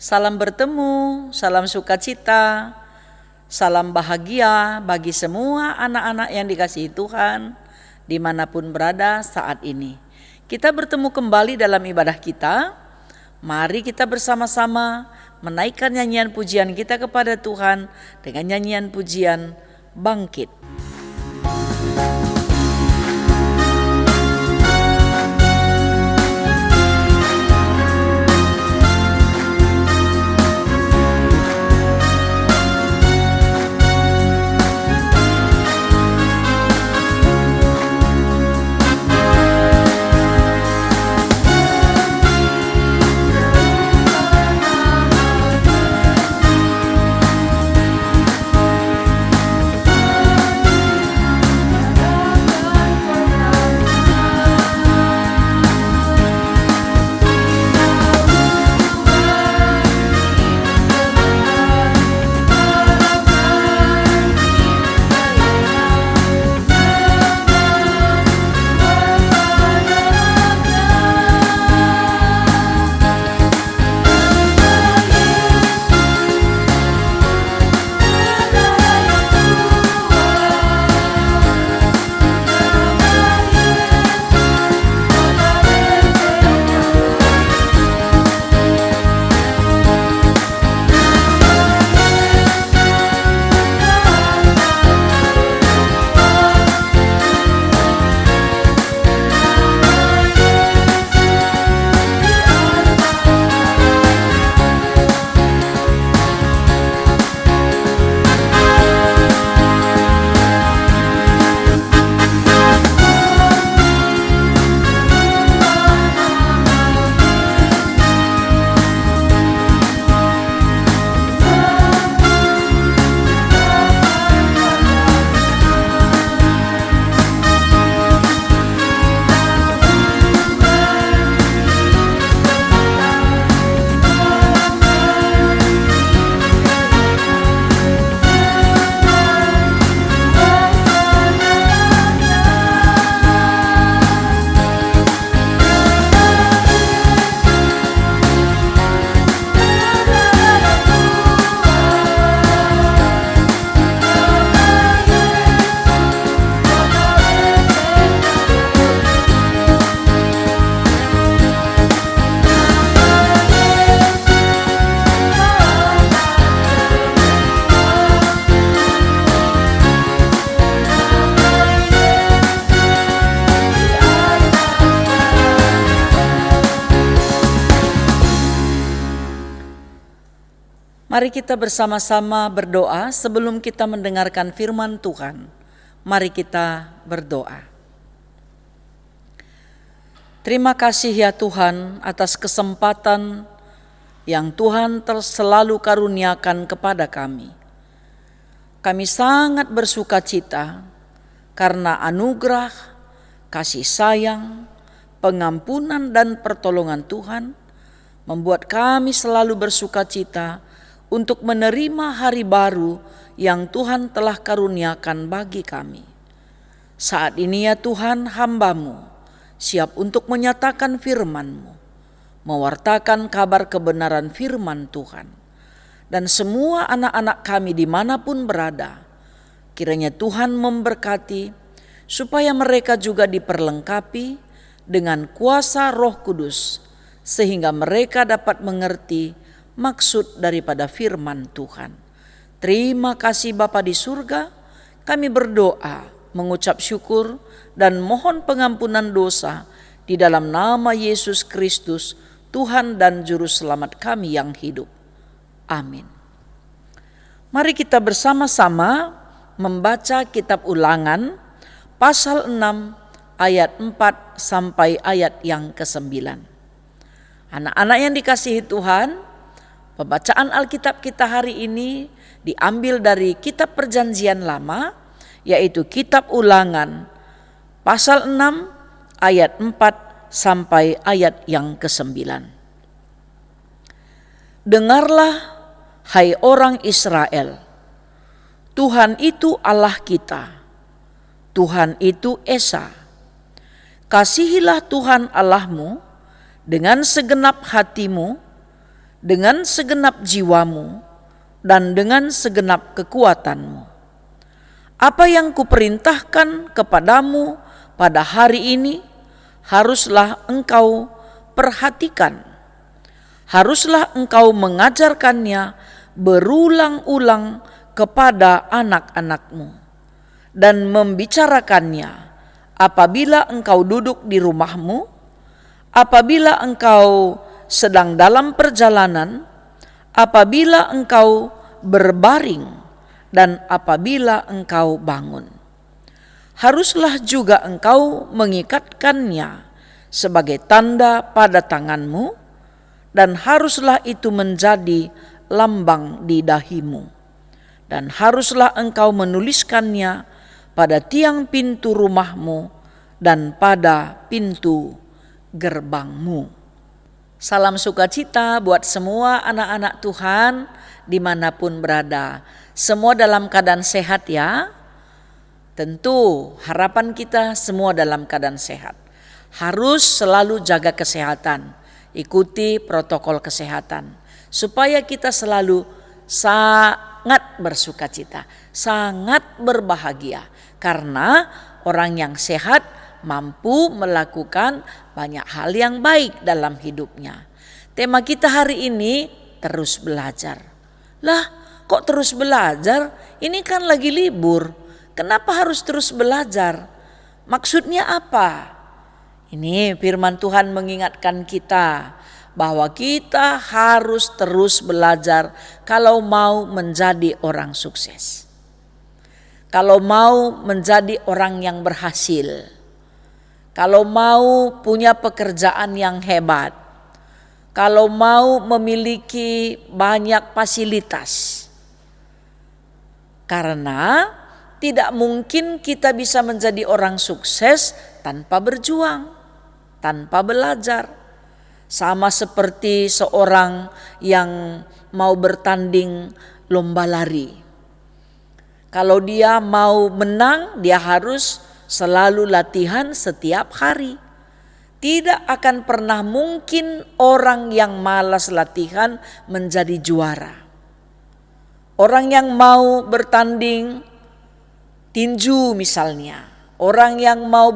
Salam bertemu, salam sukacita, salam bahagia bagi semua anak-anak yang dikasihi Tuhan dimanapun berada saat ini. Kita bertemu kembali dalam ibadah kita. Mari kita bersama-sama menaikkan nyanyian pujian kita kepada Tuhan dengan nyanyian pujian Bangkit. Mari kita bersama-sama berdoa sebelum kita mendengarkan firman Tuhan. Mari kita berdoa. Terima kasih ya Tuhan atas kesempatan yang Tuhan selalu karuniakan kepada kami. Kami sangat bersukacita karena anugerah, kasih sayang, pengampunan dan pertolongan Tuhan membuat kami selalu bersukacita untuk menerima hari baru yang Tuhan telah karuniakan bagi kami. Saat ini ya Tuhan, hamba-Mu siap untuk menyatakan firman-Mu, mewartakan kabar kebenaran firman Tuhan. Dan semua anak-anak kami dimanapun berada, kiranya Tuhan memberkati supaya mereka juga diperlengkapi dengan kuasa Roh Kudus, sehingga mereka dapat mengerti maksud daripada firman Tuhan. Terima kasih Bapa di surga, kami berdoa, mengucap syukur dan mohon pengampunan dosa di dalam nama Yesus Kristus, Tuhan dan Juru Selamat kami yang hidup. Amin. Mari kita bersama-sama membaca kitab Ulangan pasal 6 ayat 4 sampai ayat yang ke-9. Anak-anak yang dikasihi Tuhan, pembacaan Alkitab kita hari ini diambil dari kitab Perjanjian Lama, yaitu kitab Ulangan pasal 6 ayat 4 sampai ayat yang ke-9. Dengarlah hai orang Israel, Tuhan itu Allah kita, Tuhan itu Esa. Kasihilah Tuhan Allahmu dengan segenap hatimu, dengan segenap jiwamu dan dengan segenap kekuatanmu. Apa yang kuperintahkan kepadamu pada hari ini haruslah engkau perhatikan. Haruslah engkau mengajarkannya berulang-ulang kepada anak-anakmu dan membicarakannya apabila engkau duduk di rumahmu, apabila engkau sedang dalam perjalanan, apabila engkau berbaring, dan apabila engkau bangun. Haruslah juga engkau mengikatkannya sebagai tanda pada tanganmu, dan haruslah itu menjadi lambang di dahimu. Dan haruslah engkau menuliskannya pada tiang pintu rumahmu dan pada pintu gerbangmu. Salam sukacita buat semua anak-anak Tuhan dimanapun berada. Semua dalam keadaan sehat ya. Tentu harapan kita semua dalam keadaan sehat. Harus selalu jaga kesehatan, ikuti protokol kesehatan, supaya kita selalu sangat bersukacita, sangat berbahagia. Karena orang yang sehat mampu melakukan banyak hal yang baik dalam hidupnya. Tema kita hari ini terus belajar. Lah, kok terus belajar? Ini kan lagi libur. Kenapa harus terus belajar? Maksudnya apa? Ini firman Tuhan mengingatkan kita bahwa kita harus terus belajar kalau mau menjadi orang sukses. Kalau mau menjadi orang yang berhasil. Kalau mau punya pekerjaan yang hebat. Kalau mau memiliki banyak fasilitas. Karena tidak mungkin kita bisa menjadi orang sukses tanpa berjuang, tanpa belajar. Sama seperti seorang yang mau bertanding lomba lari. Kalau dia mau menang, dia harus selalu latihan setiap hari. Tidak akan pernah mungkin orang yang malas latihan menjadi juara. Orang yang mau bertanding tinju misalnya, orang yang mau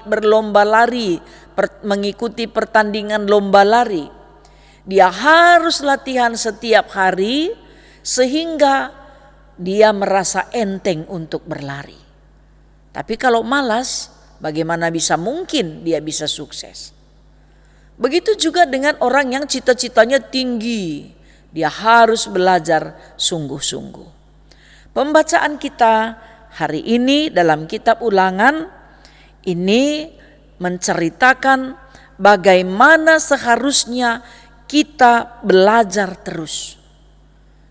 berlomba lari, mengikuti pertandingan lomba lari, dia harus latihan setiap hari sehingga dia merasa enteng untuk berlari. Tapi kalau malas, bagaimana bisa mungkin dia bisa sukses? Begitu juga dengan orang yang cita-citanya tinggi, dia harus belajar sungguh-sungguh. Pembacaan kita hari ini dalam kitab Ulangan ini menceritakan bagaimana seharusnya kita belajar terus.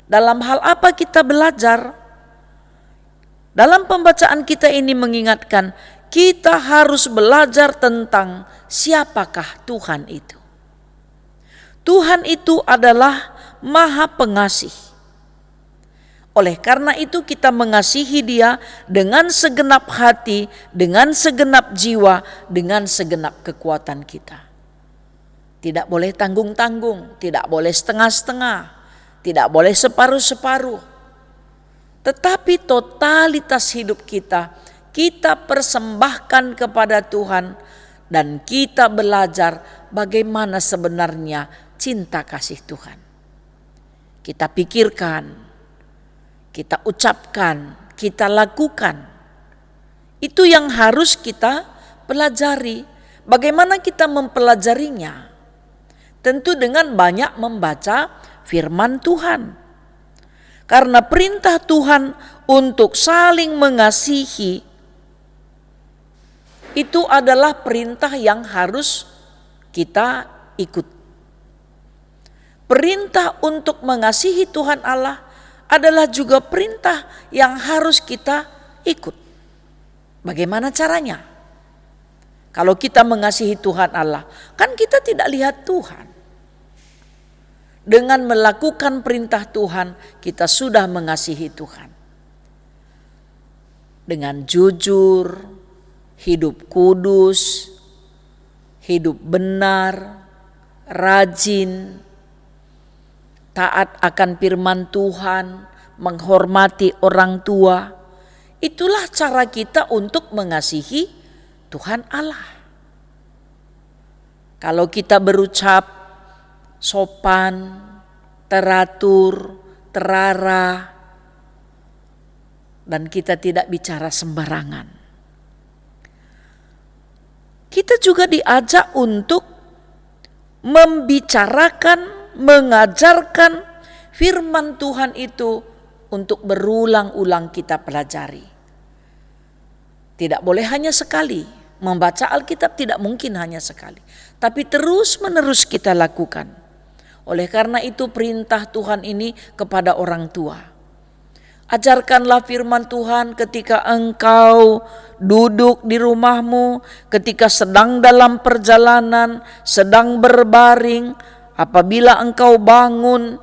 Dalam hal apa kita belajar? Dalam pembacaan kita ini mengingatkan kita harus belajar tentang siapakah Tuhan itu. Tuhan itu adalah Maha Pengasih. Oleh karena itu kita mengasihi Dia dengan segenap hati, dengan segenap jiwa, dengan segenap kekuatan kita. Tidak boleh tanggung-tanggung, tidak boleh setengah-setengah, tidak boleh separuh-separuh. Tetapi totalitas hidup kita persembahkan kepada Tuhan dan kita belajar bagaimana sebenarnya cinta kasih Tuhan. Kita pikirkan, kita ucapkan, kita lakukan. Itu yang harus kita pelajari. Bagaimana kita mempelajarinya? Tentu dengan banyak membaca firman Tuhan. Karena perintah Tuhan untuk saling mengasihi itu adalah perintah yang harus kita ikut. Perintah untuk mengasihi Tuhan Allah adalah juga perintah yang harus kita ikut. Bagaimana caranya? Kalau kita mengasihi Tuhan Allah, kan kita tidak lihat Tuhan. Dengan melakukan perintah Tuhan, kita sudah mengasihi Tuhan. Dengan jujur, hidup kudus, hidup benar, rajin, taat akan firman Tuhan, menghormati orang tua. Itulah cara kita untuk mengasihi Tuhan Allah. Kalau kita berucap sopan, teratur, terarah, dan kita tidak bicara sembarangan. Kita juga diajak untuk membicarakan, mengajarkan firman Tuhan itu untuk berulang-ulang kita pelajari. Tidak boleh hanya sekali. Membaca Alkitab tidak mungkin hanya sekali. Tapi terus-menerus kita lakukan. Oleh karena itu perintah Tuhan ini kepada orang tua. Ajarkanlah firman Tuhan ketika engkau duduk di rumahmu, ketika sedang dalam perjalanan, sedang berbaring, apabila engkau bangun,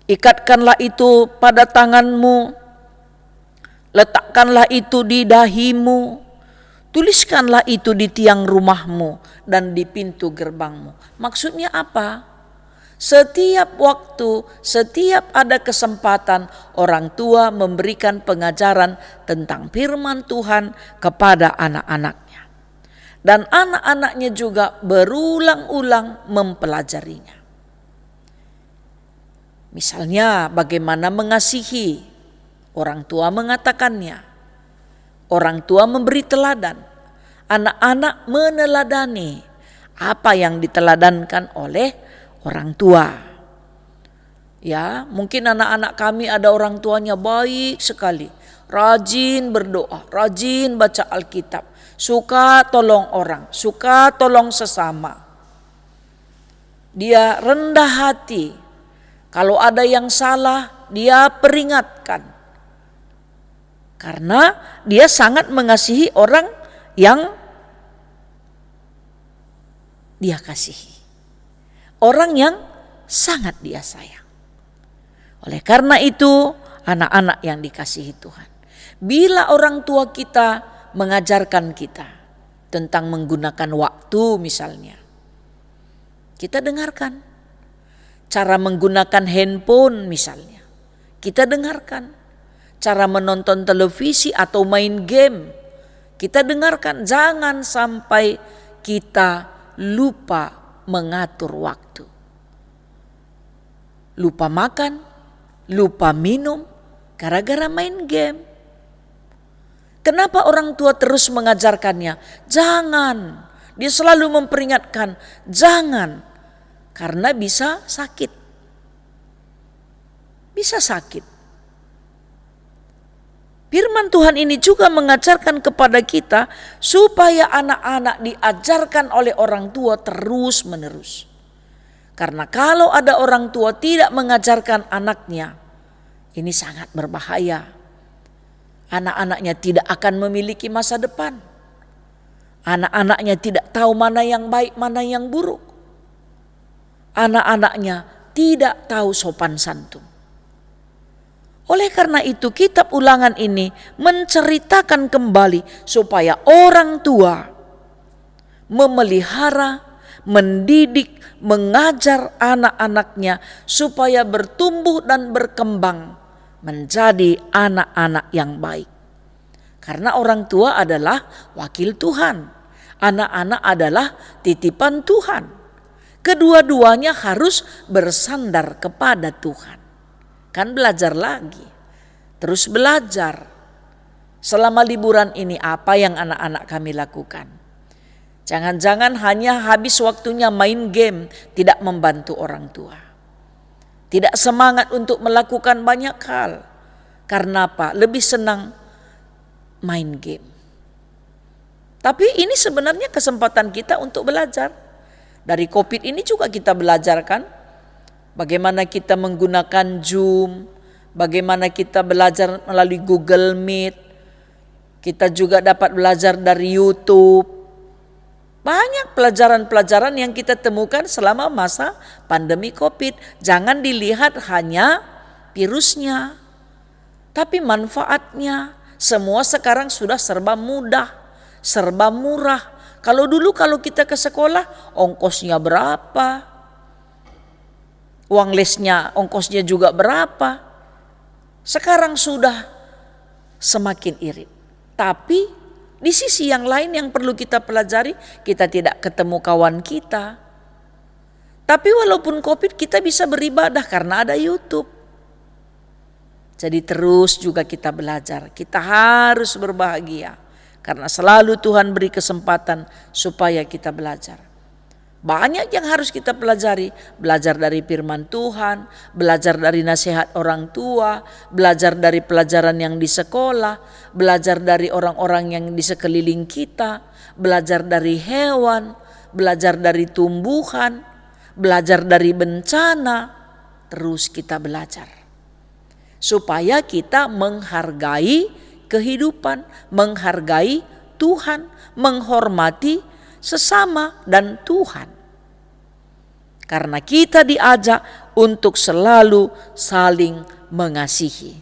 ikatkanlah itu pada tanganmu, letakkanlah itu di dahimu, tuliskanlah itu di tiang rumahmu dan di pintu gerbangmu. Maksudnya apa? Setiap waktu, setiap ada kesempatan, orang tua memberikan pengajaran tentang firman Tuhan kepada anak-anaknya. Dan anak-anaknya juga berulang-ulang mempelajarinya. Misalnya bagaimana mengasihi, orang tua mengatakannya. Orang tua memberi teladan. Anak-anak meneladani apa yang diteladankan oleh orang tua. Ya, mungkin anak-anak kami ada orang tuanya baik sekali, rajin berdoa, rajin baca Alkitab, suka tolong orang, suka tolong sesama. Dia rendah hati. Kalau ada yang salah, dia peringatkan. Karena dia sangat mengasihi orang yang dia kasihi. Orang yang sangat dia sayang. Oleh karena itu, anak-anak yang dikasihi Tuhan, bila orang tua kita mengajarkan kita tentang menggunakan waktu misalnya, kita dengarkan. Cara menggunakan handphone misalnya, kita dengarkan. Cara menonton televisi atau main game, kita dengarkan. Jangan sampai kita lupa mengatur waktu. Lupa makan, lupa minum, gara-gara main game. Kenapa orang tua terus mengajarkannya? Jangan. Dia selalu memperingatkan, jangan. Karena bisa sakit. Bisa sakit. Firman Tuhan ini juga mengajarkan kepada kita supaya anak-anak diajarkan oleh orang tua terus-menerus. Karena kalau ada orang tua tidak mengajarkan anaknya, ini sangat berbahaya. Anak-anaknya tidak akan memiliki masa depan. Anak-anaknya tidak tahu mana yang baik, mana yang buruk. Anak-anaknya tidak tahu sopan santun. Oleh karena itu kitab Ulangan ini menceritakan kembali supaya orang tua memelihara, mendidik, mengajar anak-anaknya supaya bertumbuh dan berkembang menjadi anak-anak yang baik. Karena orang tua adalah wakil Tuhan, anak-anak adalah titipan Tuhan. Kedua-duanya harus bersandar kepada Tuhan. Kan belajar lagi, terus belajar. Selama liburan ini apa yang anak-anak kami lakukan? Jangan-jangan hanya habis waktunya main game, tidak membantu orang tua. Tidak semangat untuk melakukan banyak hal. Karena apa? Lebih senang main game. Tapi ini sebenarnya kesempatan kita untuk belajar. Dari COVID ini juga kita belajarkan. Bagaimana kita menggunakan Zoom, bagaimana kita belajar melalui Google Meet. Kita juga dapat belajar dari YouTube. Banyak pelajaran-pelajaran yang kita temukan selama masa pandemi COVID. Jangan dilihat hanya virusnya, tapi manfaatnya. Semua sekarang sudah serba mudah, serba murah. Kalau dulu kalau kita ke sekolah, ongkosnya berapa? uang lesnya, ongkosnya juga berapa. Sekarang sudah semakin irit. Tapi di sisi yang lain yang perlu kita pelajari, kita tidak ketemu kawan kita. Tapi walaupun COVID kita bisa beribadah karena ada YouTube. Jadi terus juga kita belajar. Kita harus berbahagia karena selalu Tuhan beri kesempatan supaya kita belajar. Banyak yang harus kita pelajari, belajar dari firman Tuhan, belajar dari nasihat orang tua, belajar dari pelajaran yang di sekolah, belajar dari orang-orang yang di sekeliling kita, belajar dari hewan, belajar dari tumbuhan, belajar dari bencana, terus kita belajar. Supaya kita menghargai kehidupan, menghargai Tuhan, menghormati sesama dan Tuhan. Karena kita diajak untuk selalu saling mengasihi.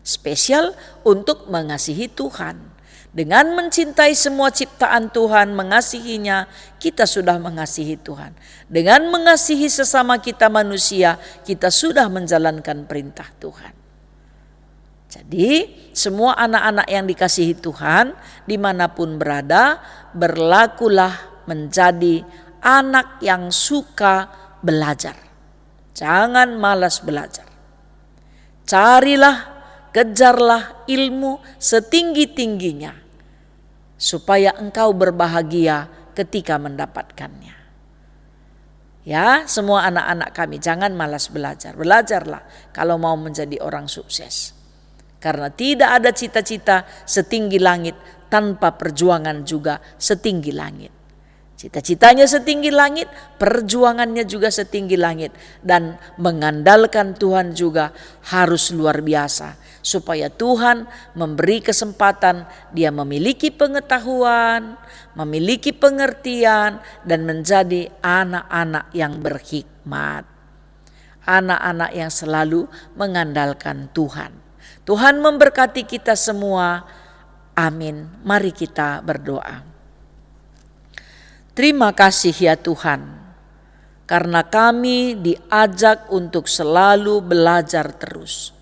Spesial untuk mengasihi Tuhan. Dengan mencintai semua ciptaan Tuhan, mengasihinya, kita sudah mengasihi Tuhan. Dengan mengasihi sesama kita manusia, kita sudah menjalankan perintah Tuhan. Jadi semua anak-anak yang dikasihi Tuhan dimanapun berada, berlakulah menjadi anak yang suka belajar. Jangan malas belajar. Carilah, kejarlah ilmu setinggi-tingginya supaya engkau berbahagia ketika mendapatkannya. Ya, semua anak-anak kami jangan malas belajar. Belajarlah kalau mau menjadi orang sukses. Karena tidak ada cita-cita setinggi langit tanpa perjuangan juga setinggi langit. Cita-citanya setinggi langit, perjuangannya juga setinggi langit. Dan mengandalkan Tuhan juga harus luar biasa. Supaya Tuhan memberi kesempatan dia memiliki pengetahuan, memiliki pengertian, dan menjadi anak-anak yang berhikmat. Anak-anak yang selalu mengandalkan Tuhan. Tuhan memberkati kita semua. Amin. Mari kita berdoa. Terima kasih ya Tuhan, karena kami diajak untuk selalu belajar terus.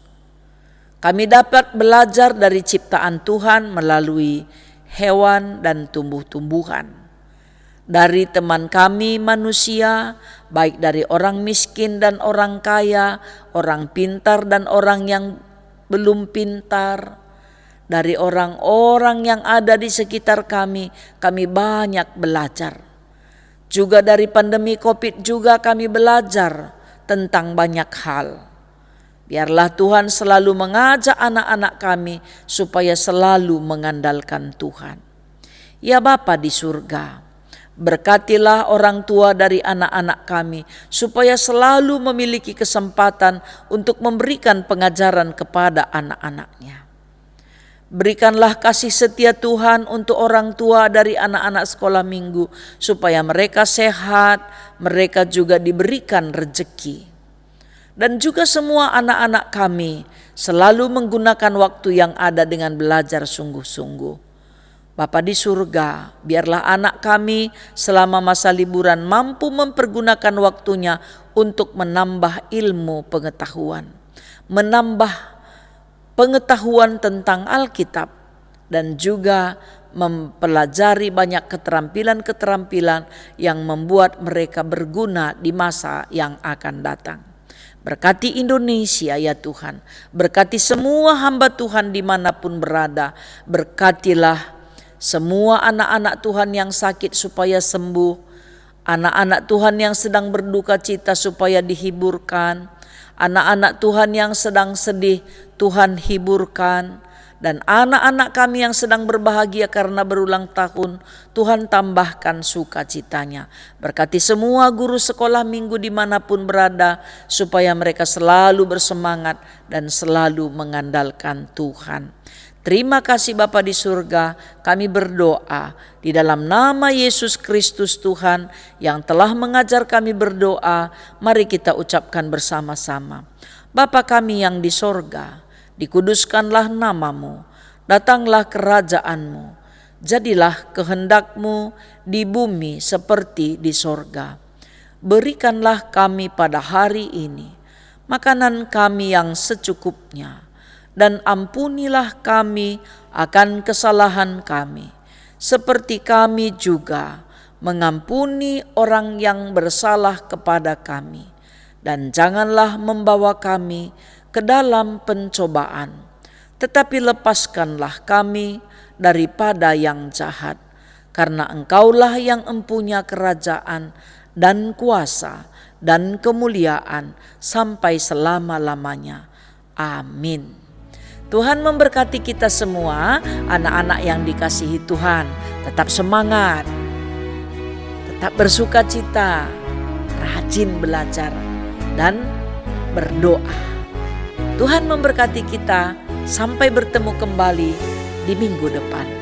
Kami dapat belajar dari ciptaan Tuhan melalui hewan dan tumbuh-tumbuhan. Dari teman kami manusia, baik dari orang miskin dan orang kaya, orang pintar dan orang yang belum pintar, dari orang-orang yang ada di sekitar kami banyak belajar. Juga dari pandemi COVID juga kami belajar tentang banyak hal. Biarlah Tuhan selalu mengajak anak-anak kami supaya selalu mengandalkan Tuhan. Ya Bapa di surga, berkatilah orang tua dari anak-anak kami supaya selalu memiliki kesempatan untuk memberikan pengajaran kepada anak-anaknya. Berikanlah kasih setia Tuhan untuk orang tua dari anak-anak sekolah minggu supaya mereka sehat, mereka juga diberikan rezeki. Dan juga semua anak-anak kami selalu menggunakan waktu yang ada dengan belajar sungguh-sungguh. Bapa di surga, biarlah anak kami selama masa liburan mampu mempergunakan waktunya untuk menambah ilmu pengetahuan, menambah pengetahuan tentang Alkitab, dan juga mempelajari banyak keterampilan-keterampilan yang membuat mereka berguna di masa yang akan datang. Berkati Indonesia ya Tuhan, berkati semua hamba Tuhan dimanapun berada, berkatilah semua anak-anak Tuhan yang sakit supaya sembuh, anak-anak Tuhan yang sedang berduka cita supaya dihiburkan, anak-anak Tuhan yang sedang sedih Tuhan hiburkan, dan anak-anak kami yang sedang berbahagia karena berulang tahun Tuhan tambahkan sukacitanya. Berkati semua guru sekolah minggu dimanapun berada supaya mereka selalu bersemangat dan selalu mengandalkan Tuhan. Terima kasih Bapa di surga, kami berdoa di dalam nama Yesus Kristus Tuhan yang telah mengajar kami berdoa. Mari kita ucapkan bersama-sama. Bapa kami yang di sorga, dikuduskanlah namamu, datanglah kerajaanmu, jadilah kehendakmu di bumi seperti di sorga. Berikanlah kami pada hari ini makanan kami yang secukupnya, dan ampunilah kami akan kesalahan kami, seperti kami juga mengampuni orang yang bersalah kepada kami. Dan janganlah membawa kami ke dalam pencobaan, tetapi lepaskanlah kami daripada yang jahat. Karena Engkaulah yang empunya kerajaan dan kuasa dan kemuliaan sampai selama-lamanya. Amin. Tuhan memberkati kita semua, anak-anak yang dikasihi Tuhan. Tetap semangat, tetap bersukacita, rajin belajar dan berdoa. Tuhan memberkati kita. Sampai bertemu kembali di minggu depan.